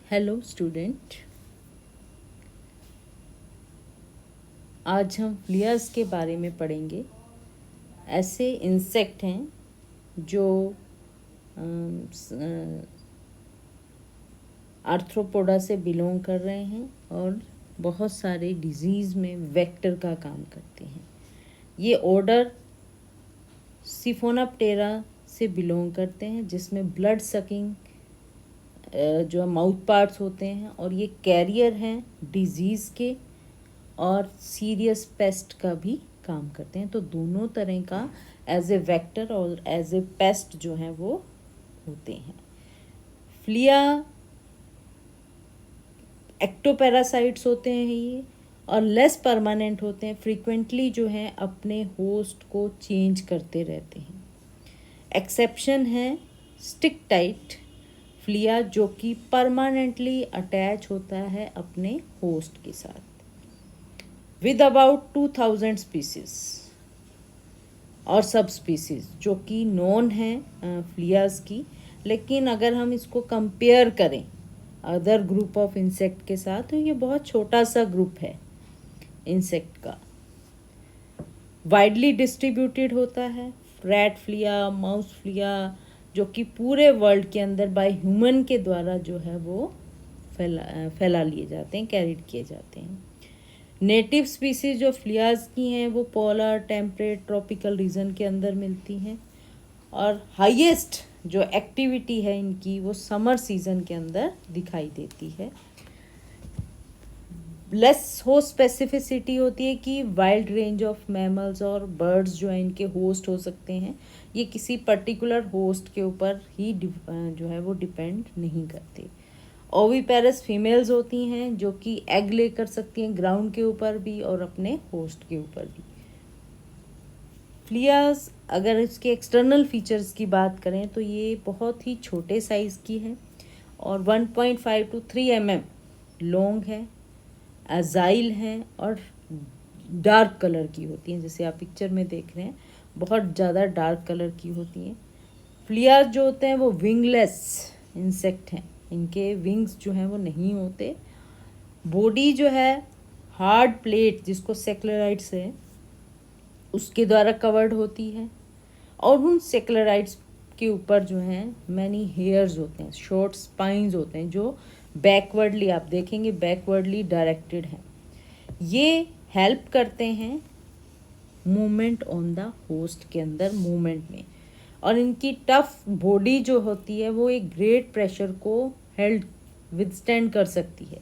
Hello student, आज हम फ्लियर्स के बारे में पढ़ेंगे। ऐसे इंसेक्ट हैं जो आर्थ्रोपोडा से बिलोंग कर रहे हैं और बहुत सारे डिजीज़ में वेक्टर का काम करते हैं। ये ऑर्डर सिफोनाप्टेरा से बिलोंग करते हैं, जिसमें ब्लड सकिंग जो माउथ पार्ट्स होते हैं, और ये कैरियर हैं डिजीज़ के और सीरियस पेस्ट का भी काम करते हैं। तो दोनों तरह का एज ए वेक्टर और एज ए पेस्ट जो है वो होते हैं। फ्लिया एक्टोपैरासाइट्स होते हैं ये, और लेस परमानेंट होते हैं। फ्रीक्वेंटली जो है अपने होस्ट को चेंज करते रहते हैं। एक्सेप्शन है स्टिक टाइट फ्लिया, जो कि परमानेंटली अटैच होता है अपने होस्ट के साथ, विद अबाउट 2000 स्पीसीज और सब स्पीसीज जो कि नॉन है फ्लियाज की। लेकिन अगर हम इसको कंपेयर करें अदर ग्रुप ऑफ इंसेक्ट के साथ, तो ये बहुत छोटा सा ग्रुप है इंसेक्ट का। वाइडली डिस्ट्रीब्यूटेड होता है। रैट फ्लिया, माउस फ्लिया, जो कि पूरे वर्ल्ड के अंदर बाय ह्यूमन के द्वारा जो है वो फैला लिए जाते हैं, कैरिड किए जाते हैं। नेटिव स्पीसीज जो फ्लियाज की हैं वो पोलर, टेम्परेट, ट्रॉपिकल रीजन के अंदर मिलती हैं, और हाईएस्ट जो एक्टिविटी है इनकी वो समर सीजन के अंदर दिखाई देती है। लेस होस्ट स्पेसिफिसिटी होती है कि वाइल्ड रेंज ऑफ मैमल्स और बर्ड्स जो है इनके होस्ट हो सकते हैं। ये किसी पर्टिकुलर होस्ट के ऊपर ही जो है वो डिपेंड नहीं करते। ओविपेरस फीमेल्स होती हैं जो कि एग ले कर सकती हैं ग्राउंड के ऊपर भी और अपने होस्ट के ऊपर भी। फ्लियाज अगर इसके एक्सटर्नल फीचर्स की बात करें तो ये बहुत ही छोटे साइज़ की है और 1.5 to 3 mm लॉन्ग है, एजाइल हैं और डार्क कलर की होती हैं। जैसे आप पिक्चर में देख रहे हैं, बहुत ज़्यादा डार्क कलर की होती हैं। फ्लियाज जो होते हैं वो विंगलेस इंसेक्ट हैं, इनके विंग्स जो हैं वो नहीं होते। बॉडी जो है हार्ड प्लेट, जिसको सेक्लराइट्स है, उसके द्वारा कवर्ड होती है, और उन सेक्लराइट्स के ऊपर जो हैं मैनी हेयर्स होते हैं, शॉर्ट स्पाइंस होते हैं, जो बैकवर्डली आप देखेंगे बैकवर्डली डायरेक्टेड हैं। ये हेल्प करते हैं मूवमेंट ऑन द होस्ट के अंदर मूवमेंट में, और इनकी टफ बॉडी जो होती है वो एक ग्रेट प्रेशर को हेल्ड विदस्टैंड कर सकती है।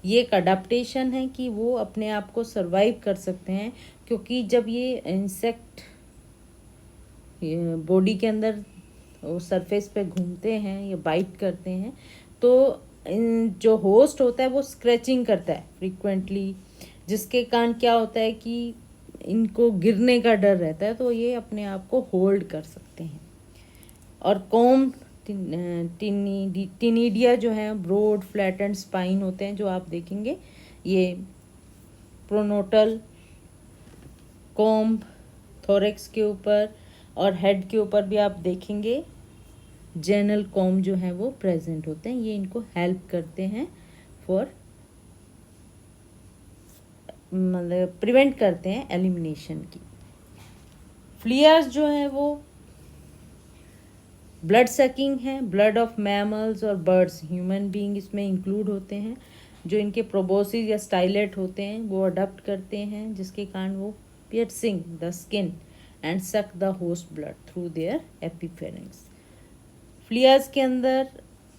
ये एक अडाप्टेशन है कि वो अपने आप को सरवाइव कर सकते हैं, क्योंकि जब ये इंसेक्ट बॉडी के अंदर सरफेस पे घूमते हैं या बाइट करते हैं, तो जो होस्ट होता है वो स्क्रैचिंग करता है फ्रीक्वेंटली, जिसके कारण क्या होता है कि इनको गिरने का डर रहता है, तो ये अपने आप को होल्ड कर सकते हैं। और कॉम्ब टिनिडिया जो है ब्रॉड फ्लैटेंड स्पाइन होते हैं, जो आप देखेंगे ये प्रोनोटल कॉम्ब थोरेक्स के ऊपर और हेड के ऊपर भी आप देखेंगे जेनल कॉम्ब जो है वो प्रेजेंट होते हैं। ये इनको हेल्प करते हैं फॉर मतलब प्रिवेंट करते हैं एलिमिनेशन की। फ्लियाज जो है वो ब्लड सकिंग है। ब्लड ऑफ मैमल्स और बर्ड्स, ह्यूमन बीइंग इसमें इंक्लूड होते हैं। जो इनके प्रोबोसिस या स्टाइलेट होते हैं वो अडॉप्ट करते हैं, जिसके कारण वो piercing the skin and suck the host blood through their epipharynx. Fleas के अंदर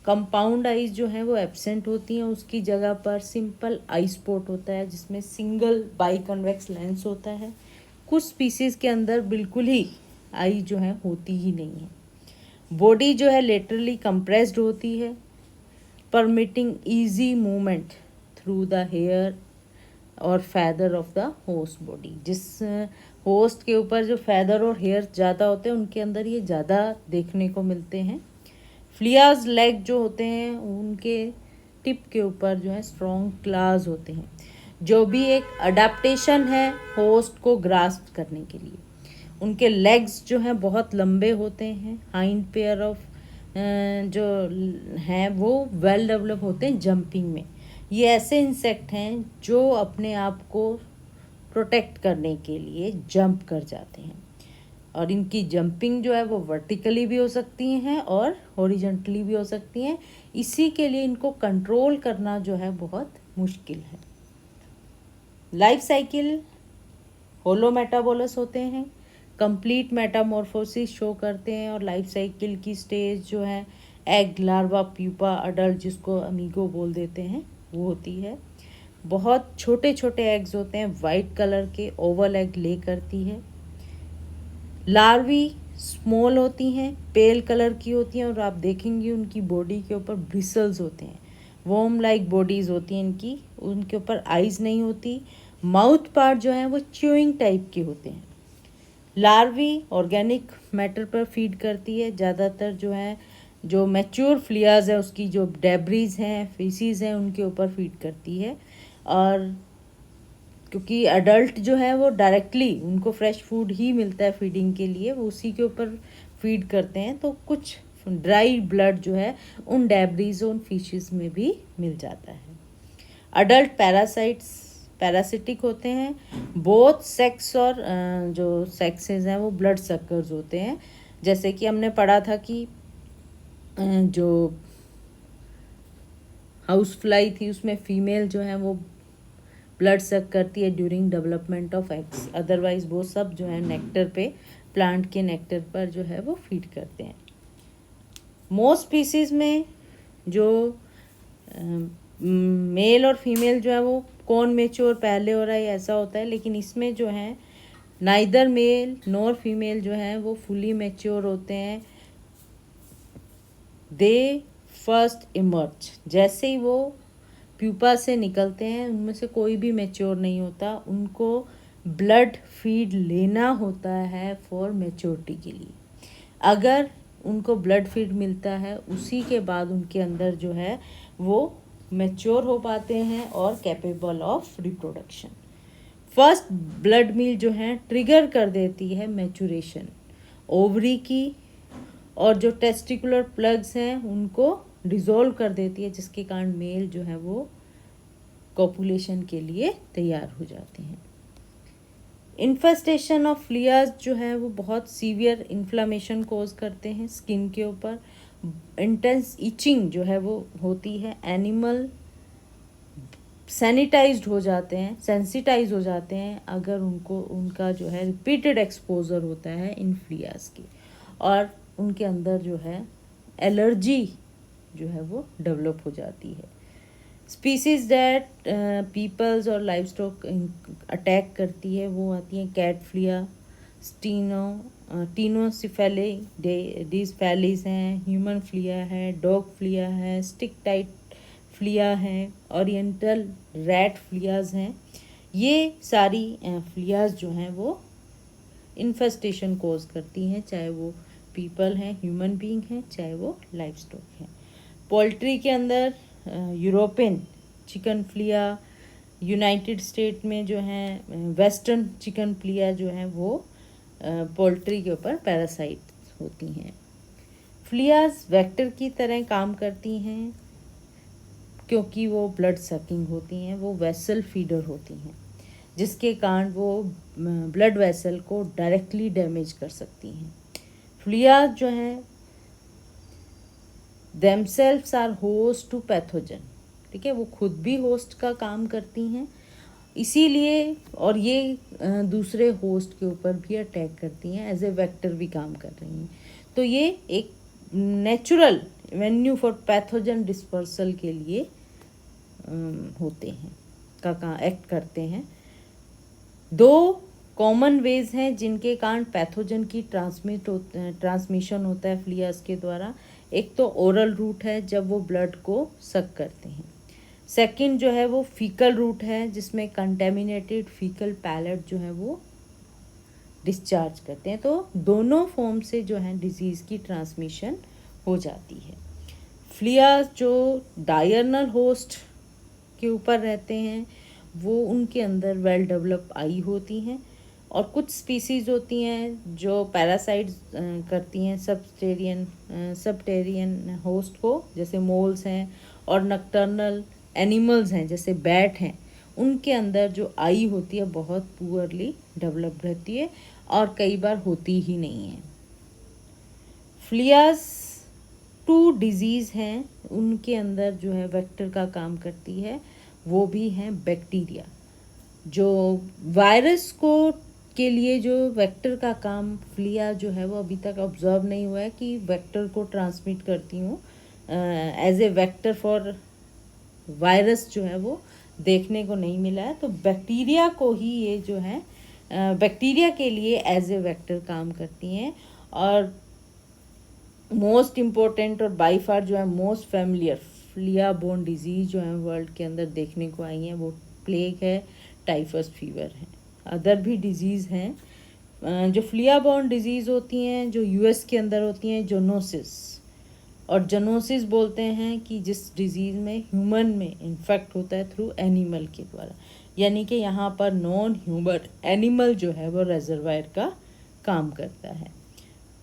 कंपाउंड आइज जो है वो एब्सेंट होती हैं, उसकी जगह पर सिंपल आई स्पॉट होता है, जिसमें सिंगल बाई कन्वेक्स लेंस होता है। कुछ स्पीसीज के अंदर बिल्कुल ही आई जो है होती ही नहीं है। बॉडी जो है लेटरली कंप्रेस्ड होती है, permitting easy movement through the hair और feather of the host body. जिस होस्ट के ऊपर जो फैदर और हेयर ज़्यादा होते हैं उनके अंदर ये ज़्यादा देखने को मिलते हैं। फ्लियाज लेग जो होते हैं उनके टिप के ऊपर जो है स्ट्रॉन्ग क्लास होते हैं, जो भी एक अडेप्टेशन है होस्ट को ग्रास्प करने के लिए। उनके लेग्स जो हैं बहुत लंबे होते हैं। हाइंड पेयर ऑफ जो हैं वो वेल डेवलप होते हैं जंपिंग में। ये ऐसे इंसेक्ट हैं जो अपने आप को प्रोटेक्ट करने के लिए जंप कर जाते हैं, और इनकी जंपिंग जो है वो वर्टिकली भी हो सकती हैं और हॉरिजॉन्टली भी हो सकती हैं। इसी के लिए इनको कंट्रोल करना जो है बहुत मुश्किल है। लाइफ साइकिल होलो मेटाबोलस होते हैं, कंप्लीट मेटामॉर्फोसिस शो करते हैं, और लाइफ साइकिल की स्टेज जो है एग, लार्वा, प्यूपा, अडल्ट, जिसको अमीगो बोल देते हैं, वो होती है। बहुत छोटे छोटे एग्स होते हैं, वाइट कलर के, ओवल एग ले करती है। लार्वी स्मॉल होती हैं, पेल कलर की होती हैं, और आप देखेंगे उनकी बॉडी के ऊपर ब्रिसल्स होते हैं, वॉर्म लाइक बॉडीज़ होती हैं इनकी, उनके ऊपर आइज़ नहीं होती। माउथ पार्ट जो है वो च्यूइंग टाइप के होते हैं। लार्वी ऑर्गेनिक मैटर पर फीड करती है, ज़्यादातर जो है जो मैच्योर फ्लियाज है उसकी जो डेब्रीज हैं, फीसीज हैं, उनके ऊपर फीड करती है। और क्योंकि अडल्ट जो है वो डायरेक्टली उनको फ्रेश फूड ही मिलता है फीडिंग के लिए, वो उसी के ऊपर फीड करते हैं, तो कुछ ड्राई ब्लड जो है उन डेब्रीज उन फिशेस में भी मिल जाता है। अडल्ट पैरासिटिक होते हैं। बोथ सेक्स और जो सेक्सेस हैं वो ब्लड सक्कर्स होते हैं। जैसे कि हमने पढ़ा था कि जो हाउस फ्लाई थी उसमें फीमेल जो है वो ब्लड सक करती है during development of eggs, otherwise वो सब जो है नेक्टर पे, प्लांट के नेक्टर पर जो है वो फीड करते हैं। मोस्ट स्पीसीज में जो मेल और फीमेल जो है वो कौन मेच्योर पहले हो रहा है ऐसा होता है, लेकिन इसमें जो है नाइदर मेल नॉर फीमेल जो है वो फुली मेच्योर होते हैं। दे फर्स्ट इमर्ज, जैसे ही वो प्यूपा से निकलते हैं उनमें से कोई भी मेच्योर नहीं होता, उनको ब्लड फीड लेना होता है फॉर मेच्योरिटी के लिए। अगर उनको ब्लड फीड मिलता है उसी के बाद उनके अंदर जो है वो मैच्योर हो पाते हैं और capable of reproduction. First blood meal जो है ट्रिगर कर देती है मैच्योरेशन ओवरी की, और जो टेस्टिकुलर प्लग्स हैं उनको डिसॉल्व कर देती है, जिसके कारण मेल जो है वो कॉपुलेशन के लिए तैयार हो जाते हैं। इन्फेस्टेशन ऑफ फ्लियाज जो है वो बहुत सीवियर इन्फ्लामेशन कोज करते हैं स्किन के ऊपर, इंटेंस इचिंग जो है वो होती है, एनिमल सैनिटाइज्ड हो जाते हैं, सेंसिटाइज हो जाते हैं अगर उनका जो है रिपीटेड एक्सपोजर होता है इन फ्लियाज की, और उनके अंदर जो है एलर्जी जो है वो डेवलप हो जाती है। स्पीसीज दैट पीपल्स और लाइफ स्टॉक अटैक करती है वो आती हैं कैट फ्लिया, टीनोसिफेले डिसफेलिस हैं, ह्यूमन फ्लिया है, डॉग फ्लिया है, स्टिक टाइट फ्लिया हैं, ओरिएंटल रैट फ्लियाज हैं। ये सारी फ्लियाज जो हैं वो इन्फेस्टेशन कोज करती हैं, चाहे वो पीपल हैं, ह्यूमन बीइंग हैं, चाहे वो लाइफ स्टॉक हैं। पोल्ट्री के अंदर European chicken Phulia, United state में जो है वेस्टर्न चिकन फ्लिया जो है वो पोल्ट्री के ऊपर पैरासाइट होती हैं। फ्लियाज वेक्टर की तरह काम करती हैं क्योंकि वो ब्लड सकिंग होती हैं, वो वेसल फीडर होती हैं, जिसके कारण वो ब्लड वेसल को डायरेक्टली डैमेज कर सकती हैं। फ्लियाज जो हैं themselves are host to pathogen, ठीक है, वो खुद भी होस्ट का काम करती हैं, इसीलिए, और ये दूसरे होस्ट के ऊपर भी अटैक करती हैं, एज ए वेक्टर भी काम कर रही हैं। तो ये एक natural venue for pathogen dispersal के लिए होते हैं का एक्ट करते हैं। दो कॉमन वेज हैं जिनके कारण पैथोजन की ट्रांसमिशन होता है फ्लियाज के द्वारा। एक तो ओरल रूट है जब वो ब्लड को सक करते हैं, सेकंड जो है वो फीकल रूट है जिसमें कंटेमिनेटेड फीकल पैलेट जो है वो डिस्चार्ज करते हैं। तो दोनों फॉर्म से जो है डिजीज़ की ट्रांसमिशन हो जाती है। फ्लियाज जो डायर्नल होस्ट के ऊपर रहते हैं वो उनके अंदर वेल डेवलप आई होती हैं, और कुछ स्पीसीज होती हैं जो पैरासाइट करती हैं सबटेरियन होस्ट को, जैसे मोल्स हैं, और नक्टर्नल एनिमल्स हैं जैसे बैट हैं। उनके अंदर जो आई होती है बहुत पुअरली डेवलप्ड रहती है और कई बार होती ही नहीं है। फ्लियाज 2 डिजीज़ हैं, उनके अंदर जो है वेक्टर का काम करती है, वो भी हैं बैक्टीरिया। जो वायरस को के लिए जो वेक्टर का काम फ्लिया जो है वो अभी तक ऑब्जर्व नहीं हुआ है कि वेक्टर को ट्रांसमिट करती हूँ as a vector for virus जो है वो देखने को नहीं मिला है। तो बैक्टीरिया को ही ये जो है बैक्टीरिया के लिए एज ए वेक्टर काम करती हैं। और मोस्ट इम्पोर्टेंट और बाई फार जो है most familiar Phulia borne disease जो है वर्ल्ड के अंदर देखने को आई हैं वो प्लेग है, टाइफस फीवर है। अदर भी डिजीज़ हैं जो फ्लिया बोर्न डिजीज़ होती हैं जो यूएस के अंदर होती हैं, जोनोसिस। और जोनोसिस बोलते हैं कि जिस डिजीज़ में ह्यूमन में इन्फेक्ट होता है थ्रू एनिमल के द्वारा, यानी कि यहाँ पर नॉन ह्यूमन एनिमल जो है वो रिजर्वायर का काम करता है।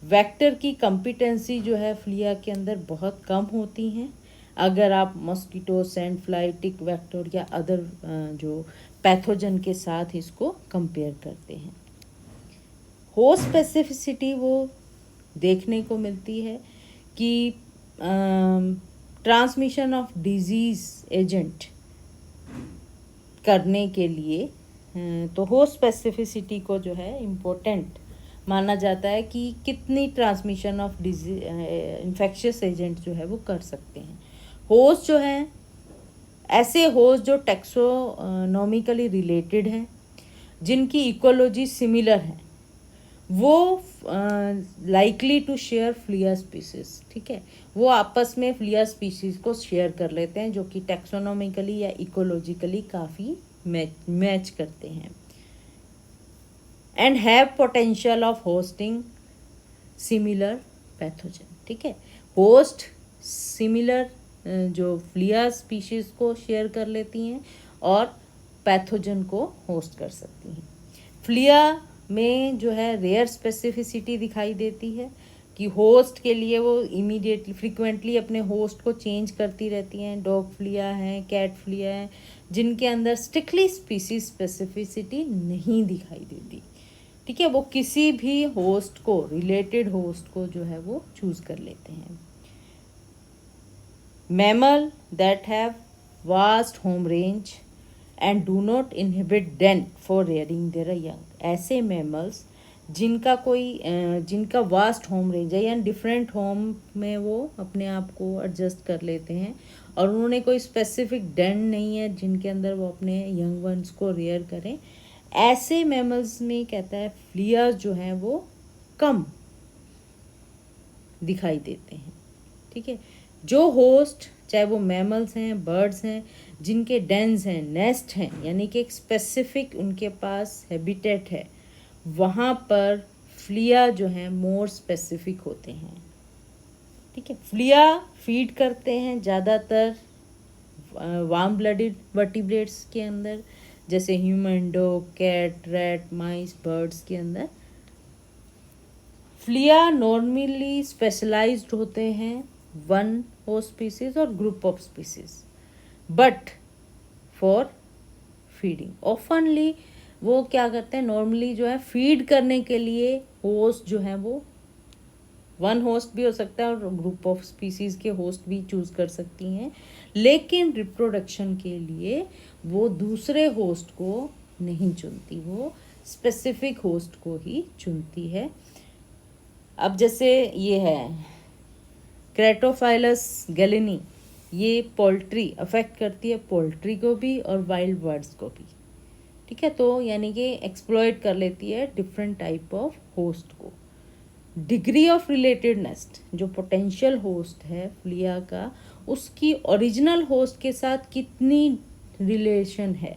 वेक्टर की कॉम्पिटेंसी जो है फ्लिया के अंदर बहुत कम होती हैं। अगर आप मॉस्किटो, सैंड फ्लाई, टिक वेक्टर या अदर जो पैथोजन के साथ इसको कंपेयर करते हैं, होस्ट स्पेसिफिसिटी वो देखने को मिलती है कि ट्रांसमिशन ऑफ डिजीज़ एजेंट करने के लिए तो होस्ट स्पेसिफिसिटी को जो है इम्पोर्टेंट माना जाता है कि कितनी transmission of disease infectious agent जो है वो कर सकते हैं। होस्ट जो हैं ऐसे होस्ट जो टैक्सोनॉमिकली रिलेटेड हैं, जिनकी इकोलॉजी सिमिलर है, वो likely to share flea species. ठीक है, वो आपस में फ्लिया स्पीसीज को शेयर कर लेते हैं जो कि टैक्सोनॉमिकली या इकोलॉजिकली काफ़ी मैच करते हैं। And have potential of hosting similar pathogen. ठीक है, होस्ट सिमिलर जो फ्लिया स्पीशीज को शेयर कर लेती हैं और पैथोजन को होस्ट कर सकती हैं। फ्लिया में जो है रेयर स्पेसिफिसिटी दिखाई देती है कि होस्ट के लिए वो इमीडिएटली फ्रिक्वेंटली अपने होस्ट को चेंज करती रहती हैं। डॉग फ्लिया हैं, कैट फ्लिया हैं, जिनके अंदर स्ट्रिक्टली स्पीसीज स्पेसिफिसिटी नहीं दिखाई देती। ठीक है, वो किसी भी होस्ट को, रिलेटेड होस्ट को जो है वो चूज कर लेते हैं। Mammal that have vast home range and do not inhibit den for rearing their young. ऐसे मैमल्स जिनका वास्ट होम रेंज है, यानी डिफरेंट होम में वो अपने आप को एडजस्ट कर लेते हैं और उन्होंने कोई स्पेसिफिक डेन नहीं है जिनके अंदर वो अपने यंग वंस को रेयर करें, ऐसे मैमल्स में कहता है फ्लियाज जो हैं वो कम दिखाई देते हैं। ठीक है, जो होस्ट चाहे वो मैमल्स हैं, बर्ड्स हैं, जिनके डेंस हैं, नेस्ट हैं, यानी कि एक स्पेसिफिक उनके पास हैबिटेट है, वहाँ पर फ्लिया जो हैं मोर स्पेसिफिक होते हैं। ठीक है, फ्लिया फीड करते हैं ज़्यादातर वार्म ब्लडेड वर्टिब्रेट्स के अंदर, जैसे ह्यूमन, डॉग, कैट, रैट, माइस, बर्ड्स के अंदर। फ्लिया नॉर्मली स्पेशलाइज्ड होते हैं वन होस्ट स्पीसीज और group of species, but for feeding ऑफनली वो क्या करते हैं, नॉर्मली जो है फीड करने के लिए होस्ट जो है वो वन होस्ट भी हो सकता है और ग्रुप ऑफ स्पीसीज के होस्ट भी चूज कर सकती हैं, लेकिन रिप्रोडक्शन के लिए वो दूसरे होस्ट को नहीं चुनती, वो स्पेसिफिक होस्ट को ही चुनती है। अब जैसे ये है क्रेटोफाइलस गैलिनी, ये पोल्ट्री अफेक्ट करती है, पोल्ट्री को भी और वाइल्ड बर्ड्स को भी। ठीक है, तो यानी कि एक्सप्लॉइट कर लेती है डिफरेंट टाइप ऑफ होस्ट को। डिग्री ऑफ रिलेटेडनेस, जो पोटेंशियल होस्ट है फ्लिया का, उसकी ओरिजिनल होस्ट के साथ कितनी रिलेशन है,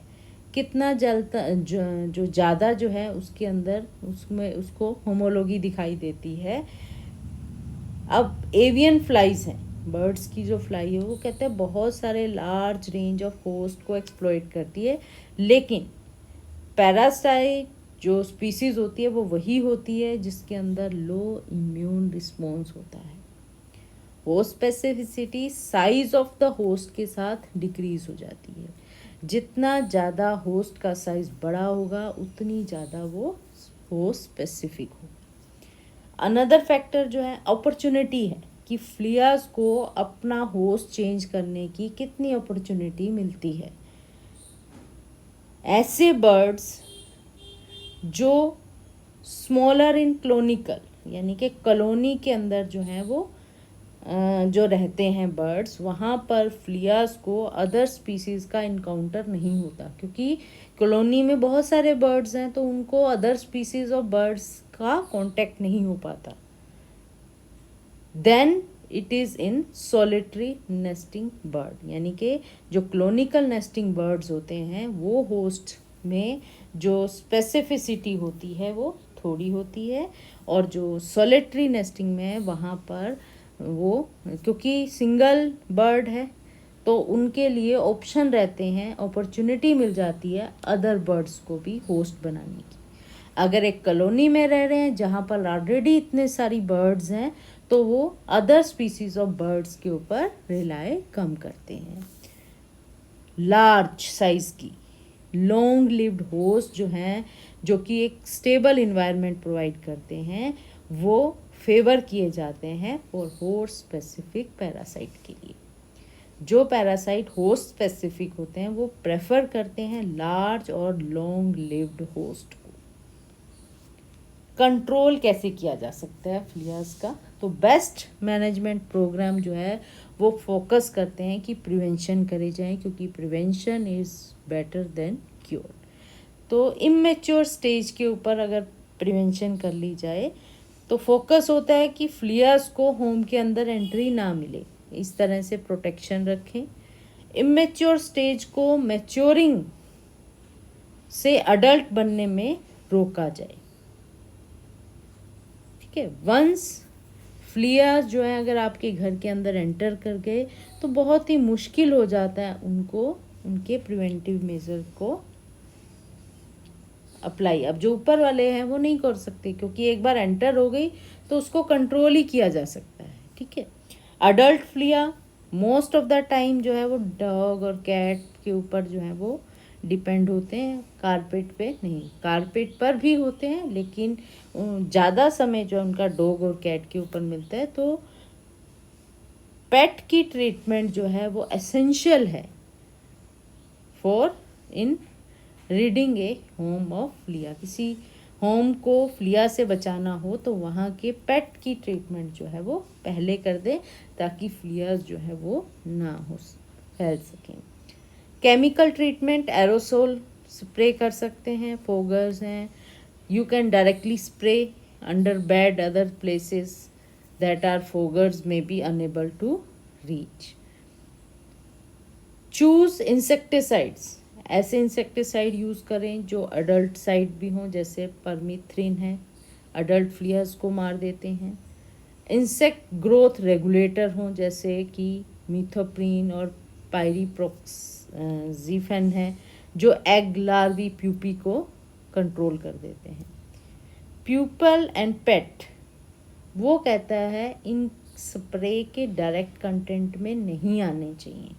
कितना जलता जो ज़्यादा जो है उसके अंदर उसमें उसको होमोलॉगी दिखाई देती है। अब एवियन फ्लाइज हैं, बर्ड्स की जो फ्लाई है वो कहते हैं बहुत सारे लार्ज रेंज ऑफ होस्ट को एक्सप्लॉइट करती है, लेकिन पैरासाइट जो स्पीसीज होती है वो वही होती है जिसके अंदर लो इम्यून रिस्पॉन्स होता है। Host specificity size of the host के साथ डिक्रीज हो जाती है। जितना ज़्यादा होस्ट का साइज बड़ा होगा उतनी ज़्यादा वो होस्ट स्पेसिफिक होगा। अनदर फैक्टर जो है अपॉर्चुनिटी है कि फ्लियाज को अपना होस्ट चेंज करने की कितनी अपॉर्चुनिटी मिलती है। ऐसे बर्ड्स जो स्मॉलर इन क्लोनिकल यानी कि कॉलोनी के अंदर जो हैं वो जो रहते हैं बर्ड्स, वहाँ पर फ्लियाज को अदर स्पीसीज़ का इनकाउंटर नहीं होता, क्योंकि कॉलोनी में बहुत सारे बर्ड्स हैं तो उनको अदर स्पीसीज़ ऑफ बर्ड्स का कांटेक्ट नहीं हो पाता। Then it is in solitary nesting bird, यानी कि जो क्लोनिकल नेस्टिंग बर्ड्स होते हैं वो होस्ट में जो स्पेसिफिसिटी होती है वो थोड़ी होती है, और जो सॉलिटरी नेस्टिंग में है वहाँ पर वो क्योंकि सिंगल बर्ड है तो उनके लिए ऑप्शन रहते हैं, अपॉर्चुनिटी मिल जाती है अदर बर्ड्स को भी होस्ट बनाने की। अगर एक कॉलोनी में रह रहे हैं जहाँ पर ऑलरेडी इतने सारी बर्ड्स हैं तो वो अदर स्पीसीज ऑफ बर्ड्स के ऊपर रिलाय कम करते हैं। लार्ज साइज की लॉन्ग लिव्ड होस्ट जो हैं, जो कि एक स्टेबल इन्वायरमेंट प्रोवाइड करते हैं, वो फेवर किए जाते हैं और होस्ट स्पेसिफिक पैरासाइट के लिए। जो पैरासाइट होस्ट स्पेसिफिक होते हैं वो प्रेफर करते हैं लार्ज और लॉन्ग लिव्ड होस्ट को। कंट्रोल कैसे किया जा सकता है फ्लियाज का? तो बेस्ट मैनेजमेंट प्रोग्राम जो है वो फोकस करते हैं कि प्रिवेंशन करे जाए, क्योंकि prevention is better than cure. तो इमेच्योर स्टेज के ऊपर अगर प्रिवेंशन कर ली जाए तो फोकस होता है कि फ्लियाज को होम के अंदर एंट्री ना मिले, इस तरह से प्रोटेक्शन रखें। इमेच्योर स्टेज को मैच्योरिंग से अडल्ट बनने में रोका जाए। ठीक है, वंस फ्लियाज जो है अगर आपके घर के अंदर एंटर कर गए तो बहुत ही मुश्किल हो जाता है उनको उनके प्रिवेंटिव मेजर को अप्लाई। अब जो ऊपर वाले हैं वो नहीं कर सकते, क्योंकि एक बार एंटर हो गई तो उसको कंट्रोल ही किया जा सकता है। ठीक है, adult Phulia most of the time जो है वो डॉग और कैट के ऊपर जो है वो डिपेंड होते हैं, कारपेट पे नहीं। कारपेट पर भी होते हैं लेकिन ज़्यादा समय जो उनका डॉग और कैट के ऊपर मिलता है। तो पेट की ट्रीटमेंट जो है वो एसेंशियल है for in reading A home of Phulia. किसी होम को फ्लिया से बचाना हो तो वहाँ के पेट की ट्रीटमेंट जो है वो पहले कर दें, ताकि फ्लियाज जो है वो ना हो फैल सकें। केमिकल ट्रीटमेंट एरोसोल स्प्रे कर सकते हैं, फोगर्स हैं। You can directly spray under bed other places that are foggers may be unable to reach. Choose insecticides, ऐसे इंसेक्टिसाइड यूज़ करें जो अडल्ट साइड भी हों, जैसे परमीथ्रिन है, अडल्ट फ्लियाज को मार देते हैं। इंसेक्ट ग्रोथ रेगुलेटर हों, जैसे कि मीथोप्रीन और पायरीप्रोक्सीफेन है, जो एग लार्वी प्यूपी को कंट्रोल कर देते हैं। प्यूपल एंड पेट वो कहता है इन स्प्रे के डायरेक्ट कंटेंट में नहीं आने चाहिए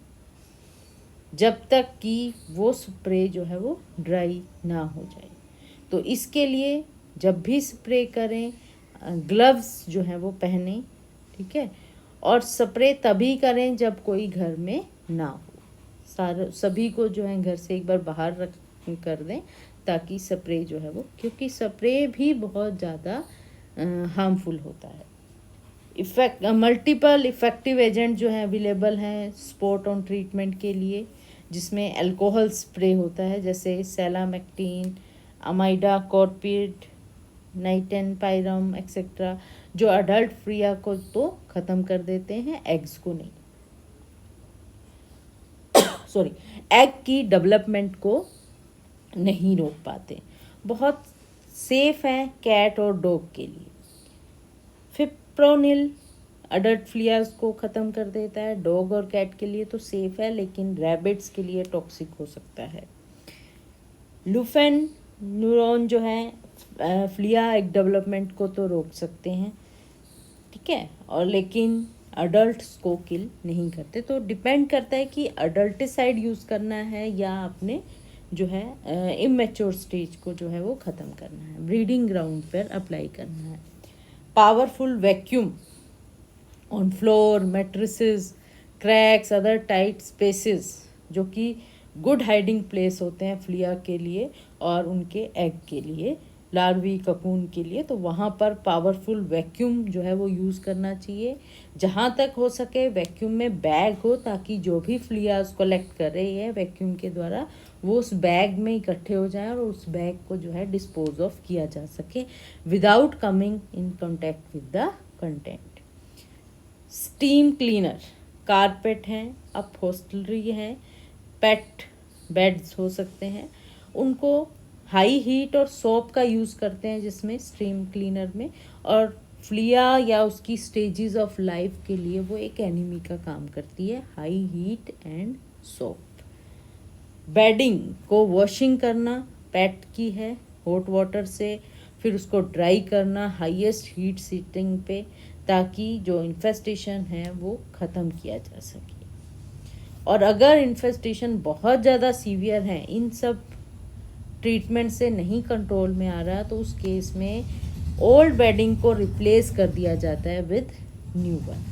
जब तक कि वो स्प्रे जो है वो ड्राई ना हो जाए। तो इसके लिए जब भी स्प्रे करें ग्लव्स जो है वो पहनें। ठीक है, और स्प्रे तभी करें जब कोई घर में ना हो। सभी को जो है घर से एक बार बाहर रख कर दें, ताकि स्प्रे जो है वो, क्योंकि स्प्रे भी बहुत ज़्यादा हार्मफुल होता है। मल्टीपल इफ़ेक्टिव एजेंट जो हैं अवेलेबल हैं स्पॉट ऑन ट्रीटमेंट के लिए, जिसमें अल्कोहल स्प्रे होता है, जैसे सेलामेक्टिन, अमाइडा कॉर्पिड, नाइटेन पायरम एक्सेट्रा, जो अडल्ट फ्लिया को तो ख़त्म कर देते हैं, एग्स को नहीं। सॉरी, एग की डेवलपमेंट को नहीं रोक पाते। बहुत सेफ है कैट और डॉग के लिए। फिप्रोनिल अडल्ट फ्लियाज को ख़त्म कर देता है, डॉग और कैट के लिए तो सेफ़ है, लेकिन रैबिट्स के लिए टॉक्सिक हो सकता है। लुफेन न्यूरॉन जो है फ्लिया एग डेवलपमेंट को तो रोक सकते हैं, ठीक है, और लेकिन अडल्ट्स को किल नहीं करते। तो डिपेंड करता है कि अडल्टिसाइड यूज़ करना है या अपने जो है इमेच्योर स्टेज को जो है वो ख़त्म करना है, ब्रीडिंग ग्राउंड पर अप्लाई करना है। Powerful vacuum on floor, matrices, cracks, other tight spaces, जो कि गुड हाइडिंग प्लेस होते हैं फ्लिया के लिए और उनके एग के लिए, लार्वी ककून के लिए। तो वहाँ पर पावरफुल वैक्यूम जो है वो यूज़ करना चाहिए। जहाँ तक हो सके वैक्यूम में बैग हो, ताकि जो भी फ्लियाज कलेक्ट कर रही है वैक्यूम के द्वारा वो उस बैग में इकट्ठे हो जाएं और उस बैग को जो है डिस्पोज ऑफ किया जा सके without coming in contact with the content. Steam cleaner, carpet हैं, अपहोस्टलरी है, पेट बेड्स हो सकते हैं, उनको हाई हीट और सोप का यूज़ करते हैं जिसमें स्टीम क्लीनर में, और फ्लिया या उसकी स्टेजेस ऑफ लाइफ के लिए वो एक एनिमी का काम करती है, high heat and soap. Bedding को वॉशिंग करना पेट की है हॉट वाटर से, फिर उसको ड्राई करना हाईएस्ट हीट सीटिंग पे, ताकि जो इन्फेस्टेशन है वो ख़त्म किया जा सके। और अगर इन्फेस्टेशन बहुत ज़्यादा सीवियर है, इन सब ट्रीटमेंट से नहीं कंट्रोल में आ रहा, तो उस केस में ओल्ड बेडिंग को रिप्लेस कर दिया जाता है विद न्यू वन।